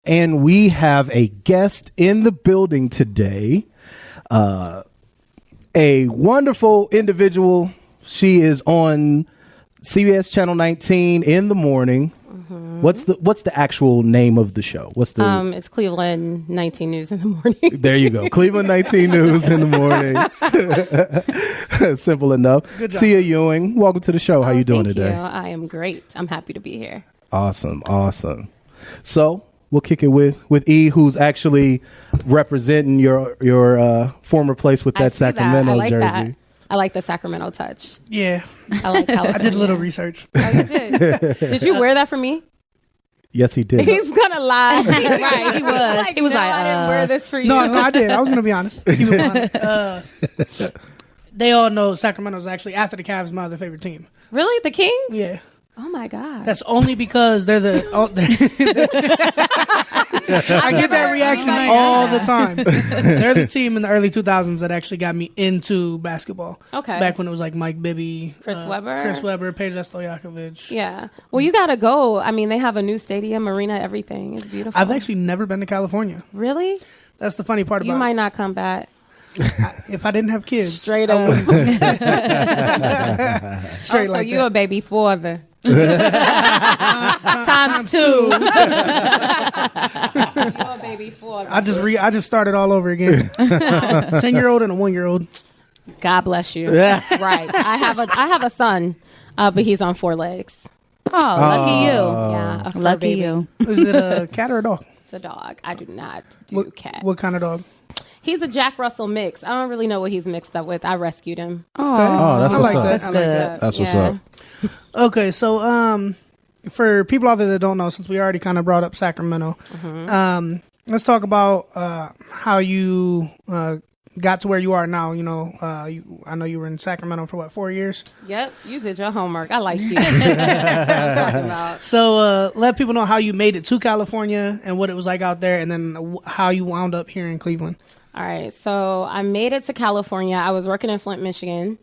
And we have a guest in the building today. A wonderful individual. She is on CBS Channel 19 in the morning. Mm-hmm. What's the actual name of the show? It's Cleveland 19 News in the morning. There you go. Cleveland 19 News in the morning. Simple enough. Tia Ewing, welcome to the show. How you doing today? I am great. I'm happy to be here. Awesome. So we'll kick it with E, who's actually representing your former place with that Sacramento jersey. That. I like the Sacramento touch. Yeah. I like California. I did a little research. Oh, you did? Did you wear that for me? Yes, he did. He's gonna lie. Right, he was. He was like, I didn't wear this for you. No, I did. I was gonna be honest. They all know Sacramento's actually, after the Cavs, my other favorite team. Really? The Kings? Yeah. Oh my God. That's only because they're the. I get that reaction all the time. They're the team in the early 2000s that actually got me into basketball. Okay. Back when it was like Mike Bibby, Chris Webber, Pedro Stojakovic. Yeah. Well, you gotta go. I mean, they have a new stadium, arena, everything. It's beautiful. I've actually never been to California. Really? That's the funny part about it. You might not come back. If I didn't have kids. Straight up. Straight like you that. A baby father. Times 2. You're a baby father. I just started all over again. 10-year-old and a 1-year-old. God bless you. Right. I have a son, but he's on 4 legs. Oh, lucky you. Yeah. Lucky you. Is it a cat or a dog? It's a dog. I do not do cats. What kind of dog? He's a Jack Russell mix. I don't really know what he's mixed up with. I rescued him. Okay. That's what's up. That's good. That's what's up. Okay, so for people out there that don't know, since we already kind of brought up Sacramento, let's talk about how you got to where you are now. You know, I know you were in Sacramento for 4 years? Yep, you did your homework. I like you. So let people know how you made it to California and what it was like out there, and then how you wound up here in Cleveland. All right, so I made it to California. I was working in Flint, Michigan,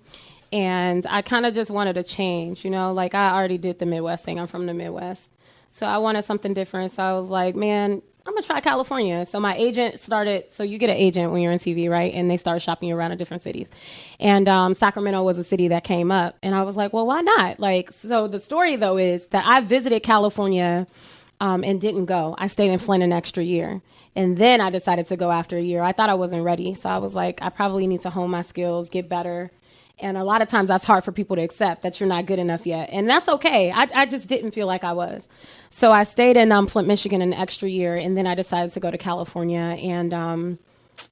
and I kind of just wanted a change. You know, like I already did the Midwest thing. I'm from the Midwest. So I wanted something different. So I was like, man, I'm going to try California. So my agent started, so you get an agent when you're in TV, right? And they start shopping you around in different cities. And Sacramento was a city that came up. And I was like, well, why not? Like, so the story, though, is that I visited California and didn't go. I stayed in Flint an extra year. And then I decided to go after a year. I thought I wasn't ready. So I was like, I probably need to hone my skills, get better. And a lot of times that's hard for people to accept, that you're not good enough yet. And that's okay. I just didn't feel like I was. So I stayed in Flint, Michigan an extra year. And then I decided to go to California. And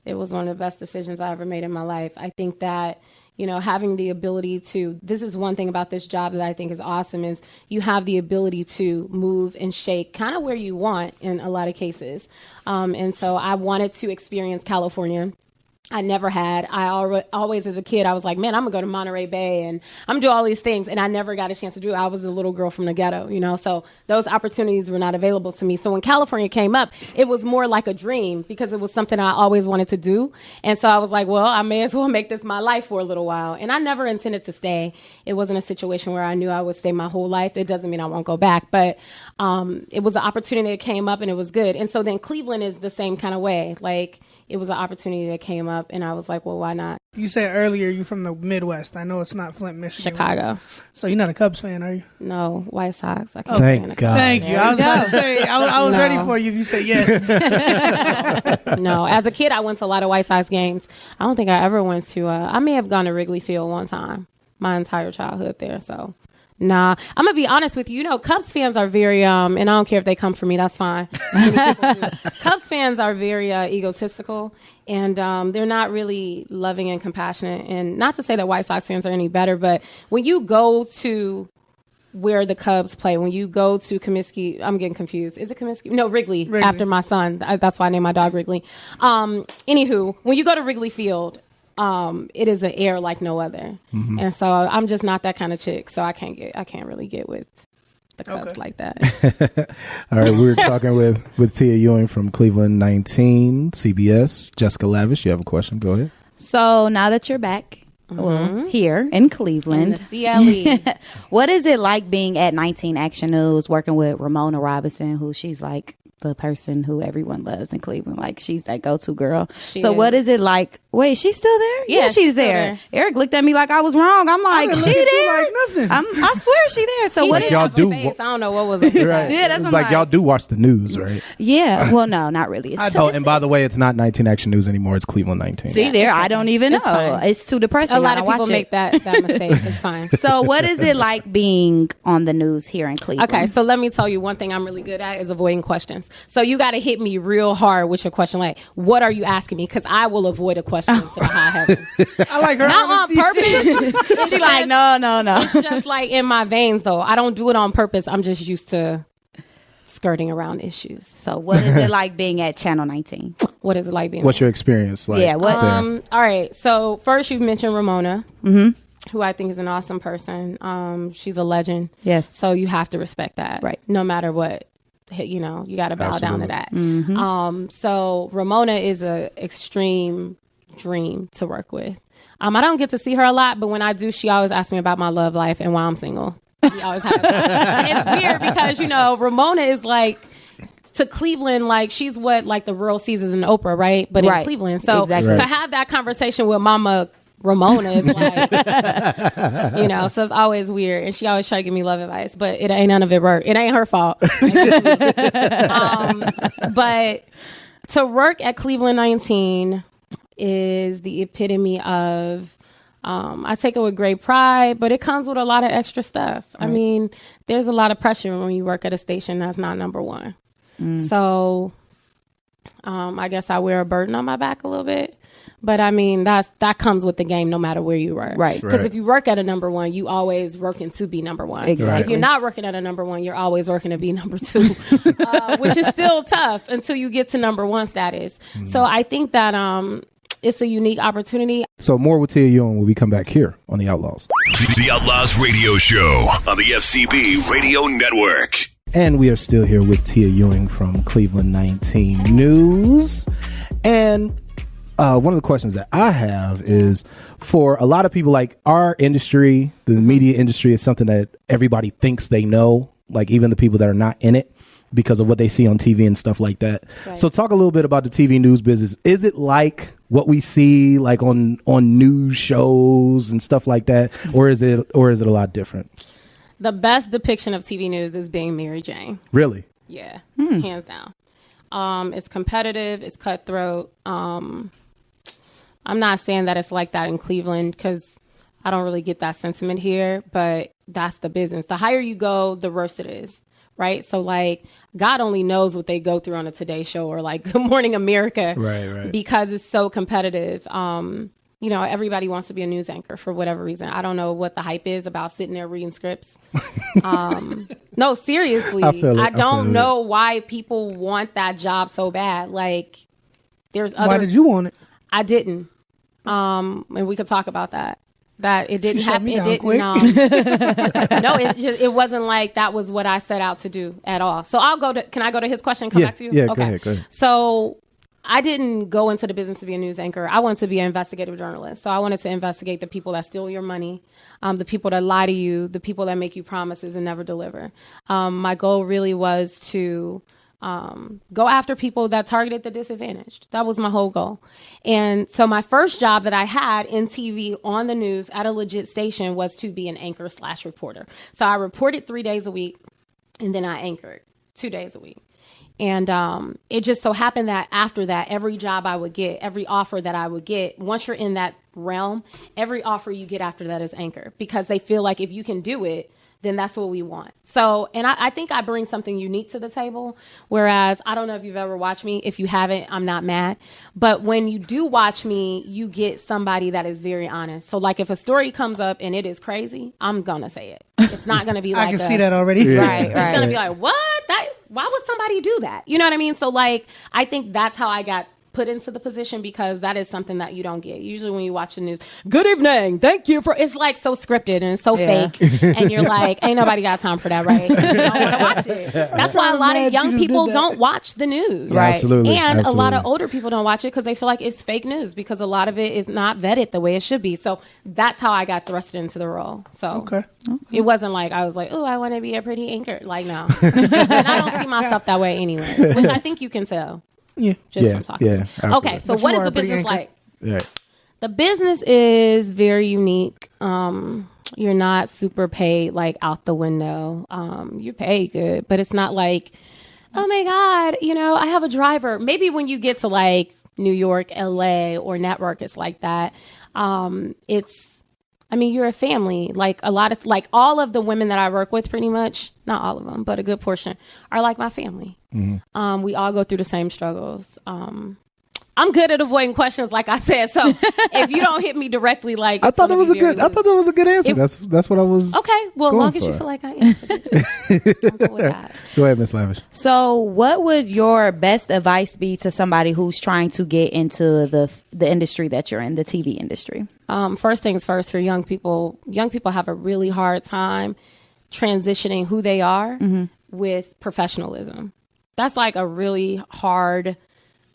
it was one of the best decisions I ever made in my life. I think that, you know, having the ability to, this is one thing about this job that I think is awesome, is you have the ability to move and shake kind of where you want in a lot of cases. And so I wanted to experience California. I never had. I always, as a kid, I was like, man, I'm going to go to Monterey Bay and I'm going to do all these things. And I never got a chance to do it. I was a little girl from the ghetto, you know, so those opportunities were not available to me. So when California came up, it was more like a dream because it was something I always wanted to do. And so I was like, well, I may as well make this my life for a little while. And I never intended to stay. It wasn't a situation where I knew I would stay my whole life. It doesn't mean I won't go back. But it was an opportunity that came up and it was good. And so then Cleveland is the same kind of way. Like, it was an opportunity that came up, and I was like, well, why not? You said earlier you're from the Midwest. I know it's not Flint, Michigan. Chicago. So you're not a Cubs fan, are you? No, White Sox. I can't Thank stand a God. Cubs. Thank you. I was about to say, I was ready for you if you said yes. No, as a kid, I went to a lot of White Sox games. I don't think I ever went to, I may have gone to Wrigley Field one time, my entire childhood there, so. Nah, I'm going to be honest with you. You know, Cubs fans are very, and I don't care if they come for me, that's fine. Cubs fans are very egotistical, and they're not really loving and compassionate. And not to say that White Sox fans are any better, but when you go to where the Cubs play, when you go to Comiskey, I'm getting confused. Is it Comiskey? No, Wrigley. After my son. That's why I named my dog Wrigley. Anywho, when you go to Wrigley Field, it is an air like no other. Mm-hmm. And so I'm just not that kind of chick. So I can't really get with the Cubs like that. All right. We were talking with Tia Ewing from Cleveland 19, CBS. Jessica Lavish, you have a question? Go ahead. So now that you're back, well, here in Cleveland, in the CLE. What is it like being at 19 Action News, working with Ramona Robinson, who she's like the person who everyone loves in Cleveland. Like, she's that go-to girl. She so is. what is it like? Wait, she's still there? Yeah, she's she's still there. there. Eric looked at me like I was wrong. I'm like, didn't she look at you there? like nothing. I swear she there. So He what did is y'all have a do face. I don't know what was Right. Yeah, that's it's what like I'm y'all like. do watch the news, right? Yeah. Well, no, not really. It's Oh, and by the way, it's not 19 Action News anymore. It's Cleveland 19. see there, I don't even know. It's fine. It's too depressing. A lot I of don't people watch make it. that mistake. It's fine. So what is it like being on the news here in Cleveland? Okay, so let me tell you one thing I'm really good at is avoiding questions. So you got to hit me real hard with your question, like, what are you asking me? Because I will avoid a question to the high heavens. I like her Not on honesty. purpose. She like, no. It's just like in my veins, though. I don't do it on purpose. I'm just used to skirting around issues. So what is it like being at Channel 19? What is it like being? What's your experience like? Yeah, what- there? All right. So first, you mentioned Ramona, who I think is an awesome person. She's a legend. Yes. So you have to respect that, Right. No matter what, you know, you got to bow down to that. Mm-hmm. So Ramona is a extreme dream to work with. I don't get to see her a lot, but when I do, she always asks me about my love life and why I'm single. We always have that. And it's weird because, you know, Ramona is like, to Cleveland, like, she's what, like, the Rural Caesars and Oprah, right? But Right. in Cleveland. So Exactly. to have that conversation with Mama Ramona is like, you know, so it's always weird. And she always try to give me love advice, but it ain't none of it work. It ain't her fault. But to work at Cleveland 19 is the epitome of, I take it with great pride, but it comes with a lot of extra stuff. I mean, there's a lot of pressure when you work at a station that's not number one. So I guess I wear a burden on my back a little bit. But I mean, that comes with the game no matter where you work. Right. Because Right. if you work at a number one, you always working to be number one. Exactly. If you're not working at a number one, you're always working to be number two, which is still tough until you get to number one status. So I think that it's a unique opportunity. So more with Tia Ewing when we come back here on The Outlaws. The Outlaws Radio Show on the FCB Radio Network. And we are still here with Tia Ewing from Cleveland 19 News. And one of the questions that I have is, for a lot of people, like, our industry, the media industry, is something that everybody thinks they know, like even the people that are not in it, because of what they see on TV and stuff like that. Right. So talk a little bit about the TV news business. Is it like what we see like on news shows and stuff like that, or is it a lot different? The best depiction of TV news is being Mary Jane. Really? Yeah, hands down. It's competitive. It's cutthroat. I'm not saying that it's like that in Cleveland because I don't really get that sentiment here, but that's the business. The higher you go, the worse it is, right? So, like, God only knows what they go through on a Today Show or, like, Good Morning America. Right. Because it's so competitive. You know, everybody wants to be a news anchor for whatever reason. I don't know what the hype is about sitting there reading scripts. No, seriously. I feel it. I I don't feel know why people want that job so bad. Like, there's other... Why did you want it? I didn't. And we could talk about that. That it didn't She shut happen. me It down didn't. quick. No, it wasn't like that was what I set out to do at all. So I'll go to. Can I go to his question? And come Yeah, back to you. yeah, go ahead. So I didn't go into the business to be a news anchor. I wanted to be an investigative journalist. So I wanted to investigate the people that steal your money, the people that lie to you, the people that make you promises and never deliver. My goal really was to go after people that targeted the disadvantaged. That was my whole goal. And so my first job that I had in TV on the news at a legit station was to be an anchor / reporter. So I reported 3 days a week, and then I anchored 2 days a week. And it just so happened that after that, every job I would get, every offer that I would get, once you're in that realm, every offer you get after that is anchor, because they feel like if you can do it, then that's what we want. So, and I think I bring something unique to the table, whereas I don't know if you've ever watched me. If you haven't, I'm not mad. But when you do watch me, you get somebody that is very honest. So, like, if a story comes up and it is crazy, I'm going to say it. It's not going to be like I can see that already. Right. It's going to be like, what? Why would somebody do that? You know what I mean? So, like, I think that's how I got put into the position, because that is something that you don't get. Usually when you watch the news, good evening, thank you for, it's like so scripted and so fake. And you're like, ain't nobody got time for that, right? You don't want to watch it. That's why a lot of young people don't watch the news. Right. Absolutely. And Absolutely. a lot of older people don't watch it because they feel like it's fake news, because a lot of it is not vetted the way it should be. So that's how I got thrusted into the role. So it wasn't like I was like, oh, I want to be a pretty anchor. Like, no. And I don't see myself that way anyway, which I think you can tell. Just from talking to you. Okay, so what is the business like? The business is very unique. You're not super paid, like, out the window. You're paid good, but it's not like, oh my God, you know, I have a driver. Maybe when you get to like New York, LA, or network, it's like that. You're a family. Like all of the women that I work with, pretty much, not all of them, but a good portion, are like my family. Mm-hmm. We all go through the same struggles. I'm good at avoiding questions, like I said. So if you don't hit me directly, like, I thought that was a good answer. That's what I was. Okay, well, as long as you feel like I answered it. I'm cool with that. Go ahead, Miss Lavish. So, what would your best advice be to somebody who's trying to get into the industry that you're in, the TV industry? First things first, for young people have a really hard time transitioning who they are with professionalism. That's like a really hard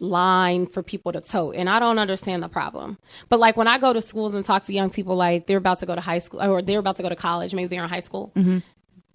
line for people to tote, and I don't understand the problem. But like when I go to schools and talk to young people, like they're about to go to high school or they're about to go to college, maybe they're in high school,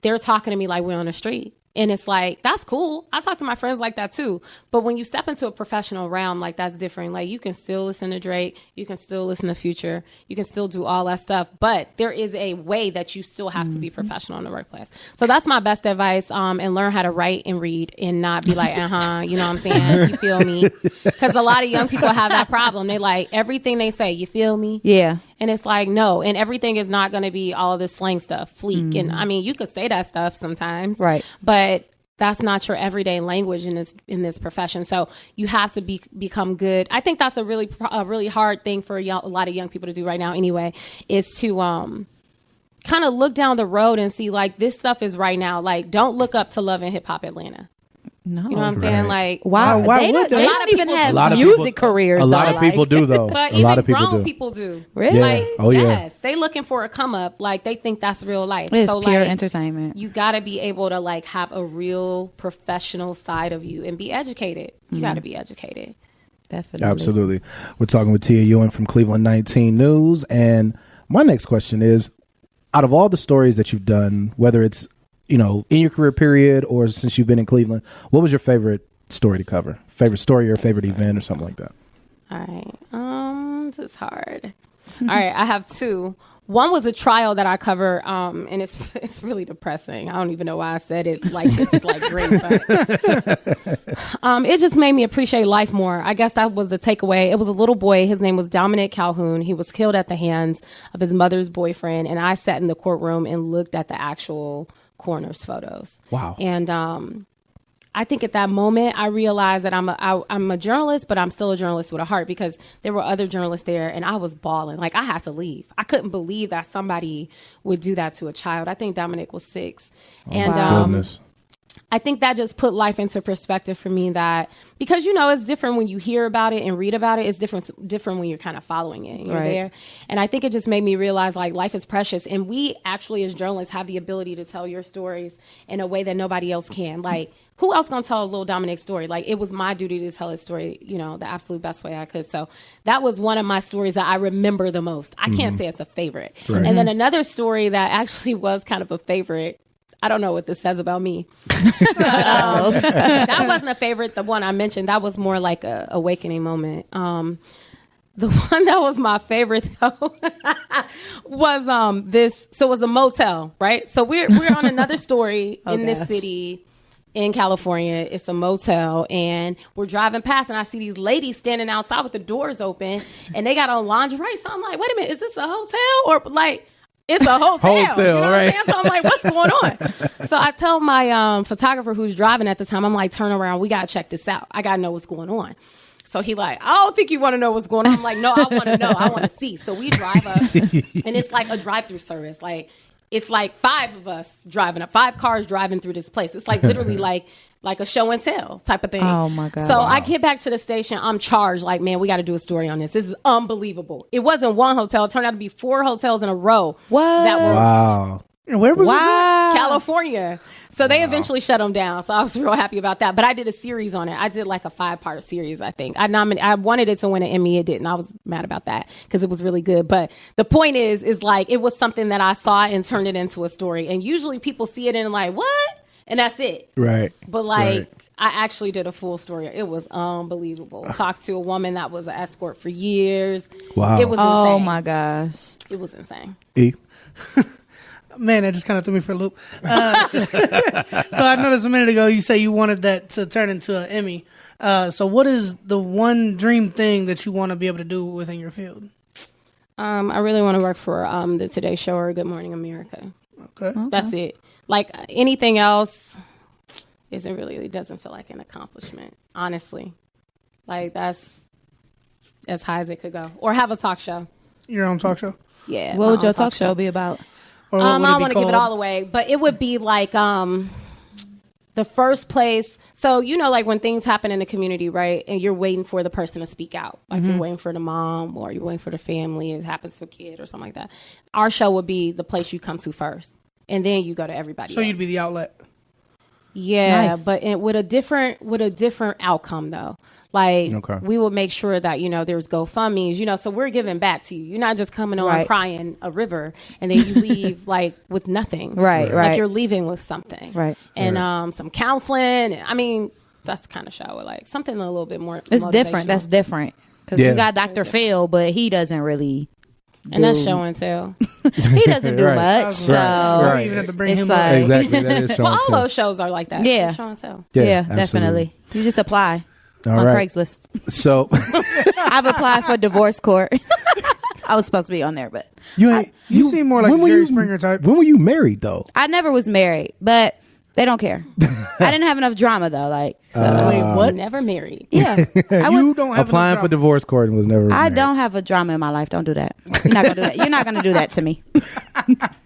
they're talking to me like we're on the street. And it's like, that's cool. I talk to my friends like that too. But when you step into a professional realm, like, that's different. Like, you can still listen to Drake. You can still listen to Future. You can still do all that stuff. But there is a way that you still have to be professional in the workplace. So that's my best advice. And learn how to write and read and not be like, you know what I'm saying? You feel me? Because a lot of young people have that problem. They like everything they say, you feel me? Yeah. And it's like, no. And everything is not going to be all of this slang stuff, fleek. And I mean, you could say that stuff sometimes. Right. But that's not your everyday language in this profession. So you have to become good. I think that's a really hard thing for a lot of young people to do right now anyway, is to kind of look down the road and see, like, this stuff is right now. Like, don't look up to Love and Hip Hop Atlanta. No, you know what I'm saying? Like, wow, they don't even have music careers. A lot of people do, though. But even grown people do. Really? Like, oh yeah. Yes, they looking for a come up. Like, they think that's real life. It's so, pure like, entertainment. You got to be able to, like, have a real professional side of you and be educated. You got to be educated. Definitely. Absolutely. We're talking with Tia Ewing from Cleveland 19 News, and my next question is: out of all the stories that you've done, whether it's, you know, in your career period or since you've been in Cleveland, what was your favorite story to cover? Favorite story or favorite event or something like that? All right. This is hard. All right. I have two. One was a trial that I covered, and it's really depressing. I don't even know why I said it. Like, it's like great, but it just made me appreciate life more. I guess that was the takeaway. It was a little boy. His name was Dominic Calhoun. He was killed at the hands of his mother's boyfriend, and I sat in the courtroom and looked at the actual coroner's photos. Wow. And I think at that moment I realized that I'm a journalist, but I'm still a journalist with a heart, because there were other journalists there and I was bawling. Like, I had to leave. I couldn't believe that somebody would do that to a child. I think Dominic was 6. Goodness. I think that just put life into perspective for me, that because, you know, it's different when you hear about it and read about it. It's different when you're kind of following it and you're there. And I think it just made me realize, like, life is precious. And we actually, as journalists, have the ability to tell your stories in a way that nobody else can. Like, who else gonna tell a little Dominic story? Like, it was my duty to tell his story, you know, the absolute best way I could. So that was one of my stories that I remember the most. I can't say it's a favorite. Right. And then another story that actually was kind of a favorite, I don't know what this says about me. That wasn't a favorite. The one I mentioned, that was more like a awakening moment. The one that was my favorite, though, was this. So it was a motel, right? So we're on another story in this city in California. It's a motel, and we're driving past, and I see these ladies standing outside with the doors open, and they got on lingerie. So I'm like, wait a minute, is this a hotel or like? It's a hotel. You know what I'm saying? So I'm like, what's going on? So I tell my photographer who's driving at the time, I'm like, turn around. We got to check this out. I got to know what's going on. So he like, I don't think you want to know what's going on. I'm like, no, I want to know. I want to see. So we drive up, and it's like a drive-through service. Like, it's like 5 of us driving up, 5 cars driving through this place. It's like literally like like a show and tell type of thing. Oh, my God. So I get back to the station. I'm charged. Like, man, we got to do a story on this. This is unbelievable. It wasn't one hotel. It turned out to be 4 hotels in a row. What? That were Wow. And where was this? California. So they eventually shut them down. So I was real happy about that. But I did a series on it. I did like a 5-part series, I think. I wanted it to win an Emmy. It didn't. I was mad about that because it was really good. But the point is like it was something that I saw and turned it into a story. And usually people see it and like, what? And that's it. Right. But like I actually did a full story. It was unbelievable. Talked to a woman that was an escort for years. Wow. It was insane. Oh my gosh. It was insane. E? Man, that just kind of threw me for a loop. So I noticed a minute ago you say you wanted that to turn into an Emmy. So what is the one dream thing that you want to be able to do within your field? I really want to work for the Today Show or Good Morning America. Okay. That's it. Like anything else it doesn't feel like an accomplishment, honestly. Like that's as high as it could go. Or have a talk show. Your own talk show? Yeah. What would your talk show be about? Or I what would don't it want be to give it called? all away, but it would be like the first place. So, like when things happen in the community, right? And you're waiting for the person to speak out. Like you're waiting for the mom or you're waiting for the family. It happens to a kid or something like that. Our show would be the place you come to first. And then you go to everybody So else. you'd be the outlet. Yeah, Nice. but with a different outcome though. Like we will make sure that there's GoFundMe's, so we're giving back to you. You're not just coming on Right. crying a river and then you leave like with nothing. Right. Like you're leaving with something. Right. And some counseling. I mean, that's the kind of show I would like. Something a little bit more. It's different. motivational. That's different. Because Yeah. you got Dr. Phil, but he doesn't really. And that's show and tell. He doesn't do Right. much. So Right. You even have to bring it's him like, up. Exactly. That is show Well, and all tell. those shows are like that. Yeah. It's show and tell. yeah, absolutely. definitely. You just apply All on right. Craigslist. So I've applied for divorce court. I was supposed to be on there, but You seem more like when a were Jerry you- Springer type. When were you married though? I never was married. But they don't care. I didn't have enough drama though. Like, so Wait, what? Never married. yeah, I You was. don't have Applying enough for drama. divorce court and was never I married. don't have a drama in my life. Don't do that. You're not gonna do that. You're not gonna do that to me.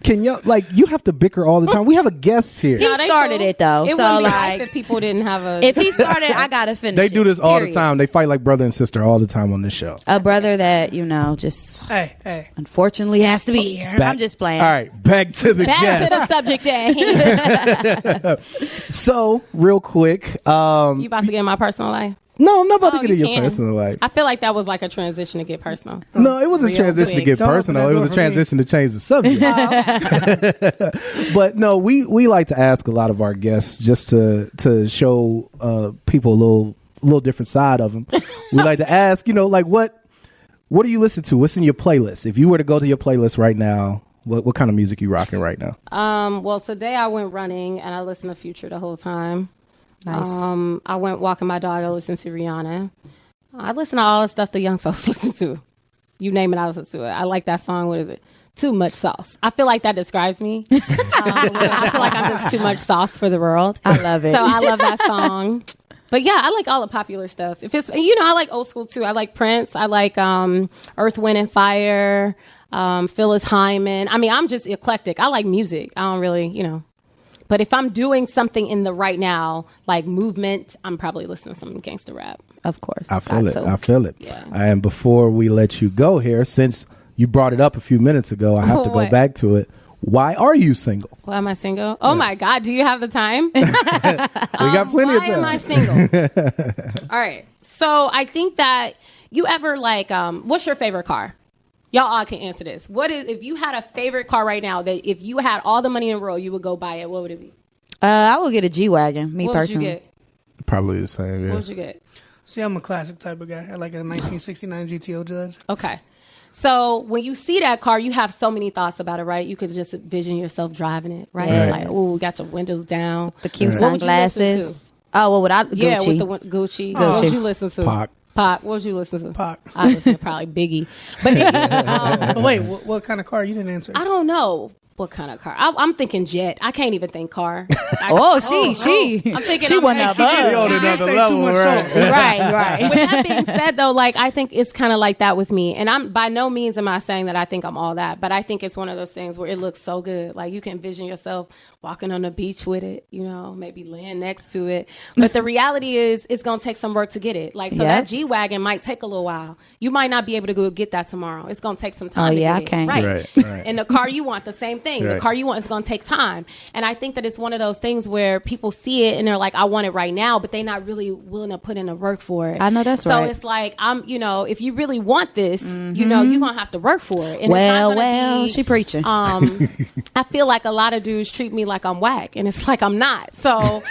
Can you you have to bicker all the time? We have a guest here. He started it, though, It so, wouldn't be like, nice if people didn't have a. If he started, I gotta finish. They do it, this all the period. time. They fight like brother and sister all the time on this show. A brother that just Hey. unfortunately has to be here. I'm just playing. All right, back to the Back guest. to the subject at hand. So, real quick, You about to get in my personal life? no, I'm not about Oh, to get in you your can. personal life. I feel like that was like a transition to get personal. No, it wasn't a Real transition to quick. get Don't open personal. that It was door a for me. transition to change the subject. But no, we like to ask a lot of our guests just to show people a little different side of them. We like to ask, like what do you listen to? What's in your playlist? If you were to go to your playlist right now, what kind of music you rocking right now? Well, today I went running and I listened to Future the whole time. Nice. I went walking my dog. I listened to Rihanna. I listen to all the stuff the young folks listen to. You name it, I listen to it. I like that song. What is it? Too much sauce. I feel like that describes me. I feel like I'm just too much sauce for the world. I love it. So I love that song. But yeah, I like all the popular stuff. If it's I like old school too. I like Prince. I like Earth, Wind and Fire. Phyllis Hyman. I mean, I'm just eclectic. I like music. I don't really, But if I'm doing something in the right now, like movement, I'm probably listening to some gangster rap. Of course. I feel it. Got to. I feel it. Yeah. And before we let you go here, since you brought it up a few minutes ago, I have to go What? back to it. Why are you single? Why am I single? Oh my God, do you have the time? We got plenty of Why time. am I single? All right. So I think that you ever what's your favorite car? Y'all all can answer this. What is, if you had a favorite car right now that if you had all the money in the world, you would go buy it, what would it be? I would get a G-Wagon, me What personally. would you get? Probably the same. Yeah. What would you get? See, I'm a classic type of guy. I like a 1969 GTO Judge. Okay. So when you see that car, you have so many thoughts about it, right? You could just envision yourself driving it, right? Yes. Like, ooh, got your windows down. The cute What would you listen sunglasses. Oh, well, without Gucci. Yeah, with the Gucci. What would you listen to? Pac. Pac. What would you listen to? Pac. I listen to probably Biggie. But Oh, wait, what kind of car? You didn't answer. I don't know what kind of car. I'm thinking jet. I can't even think car. Oh, she. I'm thinking she I'm went actually- up. She did another say level, too much right. sauce. Right. With that being said, though, like I think it's kind of like that with me, and I'm by no means am I saying that I think I'm all that, but I think it's one of those things where it looks so good, like you can envision yourself walking on the beach with it, you know, maybe laying next to it. But the reality is it's going to take some work to get it. Like, so that G-Wagon might take a little while. You might not be able to go get that tomorrow. It's going to take some time to get I it. can't. Right. And the car you want, the same thing. Right. The car you want is going to take time. And I think that it's one of those things where people see it and they're like, I want it right now, but they're not really willing to put in the work for it. I know that's so right. it's like, you know, if you really want this, you know, you're going to have to work for it. And Well, it's not gonna be, she preaching. I feel like a lot of dudes treat me like I'm whack, and it's like I'm not. So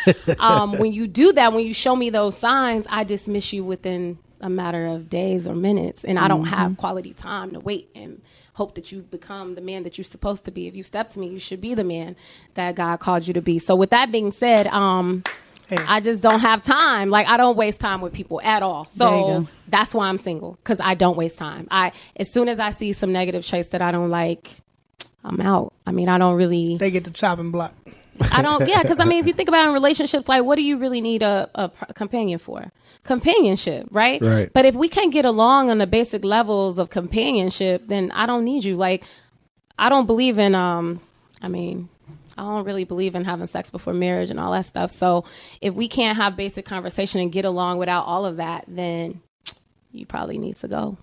when you do that, when you show me those signs, I dismiss you within a matter of days or minutes, and I don't have quality time to wait and hope that you become the man that you're supposed to be. If you step to me, you should be the man that God called you to be. So with that being said, I just don't have time. Like, I don't waste time with people at all. So that's why I'm single, because I don't waste time. As soon as I see some negative traits that I don't like, I'm out. I mean, I don't really. They get the chopping block. I don't. Yeah, because I mean, if you think about it in relationships, like, what do you really need a companion for? Companionship, right? Right. But if we can't get along on the basic levels of companionship, then I don't need you. Like, I don't believe in. I mean, I don't really believe in having sex before marriage and all that stuff. So if we can't have basic conversation and get along without all of that, then you probably need to go.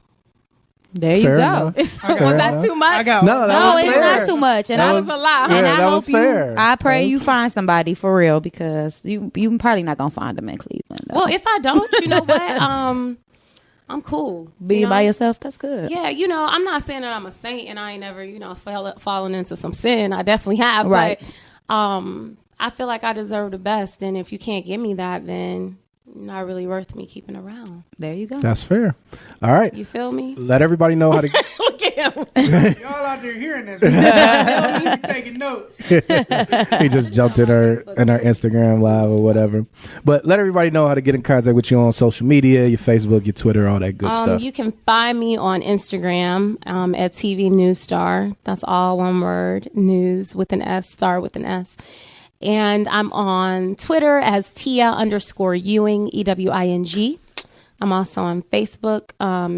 There you Fair go. enough. Was that too much? I got No, that No, was it's fair. not too much. And That I was a lot. And Yeah, I that was hope fair. I pray you find somebody for real, because you probably not gonna find them in Cleveland. Though. Well, if I don't, you know what? I'm cool. Be you know? by yourself. That's good. Yeah, you know, I'm not saying that I'm a saint and I ain't never, you know, fallen into some sin. I definitely have. Right. But I feel like I deserve the best. And if you can't give me that, then not really worth me keeping around. There you go. That's fair. All right. You feel me? Let everybody know how to. Look at him. Y'all out there hearing this. Y'all taking notes. He just jumped in our Instagram live or whatever. But let everybody know how to get in contact with you on social media, your Facebook, your Twitter, all that good stuff. You can find me on Instagram at TV News Star. That's all one word. News with an S, star with an S. And I'm on Twitter as Tia_Ewing, EWING. I'm also on Facebook.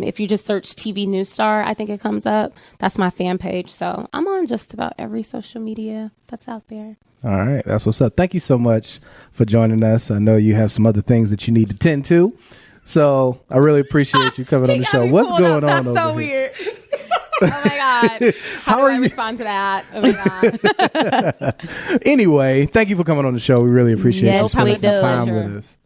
If you just search TV News Star, I think it comes up. That's my fan page. So I'm on just about every social media that's out there. All right. That's what's up. Thank you so much for joining us. I know you have some other things that you need to tend to. So I really appreciate you coming on the show. What's going on That's over so here? weird. Oh my God. How do I respond to that? Oh my God. Anyway, thank you for coming on the show. We really appreciate Yes, you spending we some do. time Pleasure. with us.